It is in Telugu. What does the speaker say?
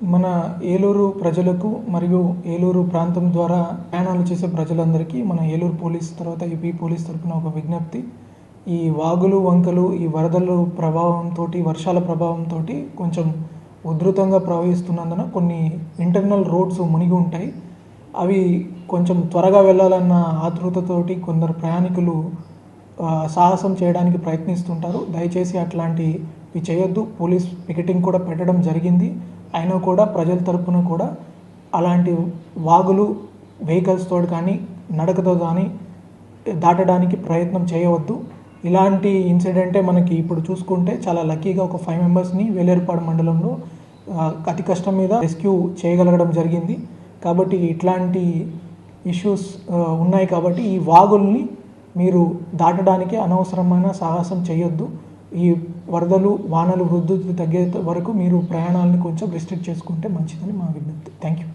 మన ఏలూరు ప్రజలకు మరియు ఏలూరు ప్రాంతం ద్వారా ప్రయాణాలు చేసే ప్రజలందరికీ మన ఏలూరు పోలీస్ తర్వాత ఏపీ పోలీస్ తరపున ఒక విజ్ఞప్తి. ఈ వాగులు వంకలు ఈ వరదలు ప్రభావంతో వర్షాల ప్రభావంతో కొంచెం ఉధృతంగా ప్రవహిస్తున్నందున కొన్ని ఇంటర్నల్ రోడ్స్ మునిగి ఉంటాయి. అవి కొంచెం త్వరగా వెళ్ళాలన్న ఆతృతతోటి కొందరు ప్రయాణికులు సాహసం చేయడానికి ప్రయత్నిస్తుంటారు. దయచేసి అట్లాంటివి చేయొద్దు. పోలీస్ పికెటింగ్ కూడా పెట్టడం జరిగింది. అయినా కూడా ప్రజల తరపున కూడా అలాంటి వాగులు వెహికల్స్తో కానీ నడకతో కానీ దాటడానికి ప్రయత్నం చేయవద్దు. ఇలాంటి ఇన్సిడెంటే మనకి ఇప్పుడు చూసుకుంటే చాలా లక్కీగా ఒక 5 మెంబర్స్ని వేలేరుపాడు మండలంలో అతి కష్టం మీద రెస్క్యూ చేయగలగడం జరిగింది. కాబట్టి ఇట్లాంటి ఇష్యూస్ ఉన్నాయి కాబట్టి ఈ వాగుల్ని మీరు దాటడానికి అనవసరమైన సాహసం చేయొద్దు. ఈ వరదలు వానలు ఉధృతి తగ్గే వరకు మీరు ప్రయాణాలను కొంచెం రిస్ట్రిక్ట్ చేసుకుంటే మంచిదని మా విజ్ఞప్తి. Thank you.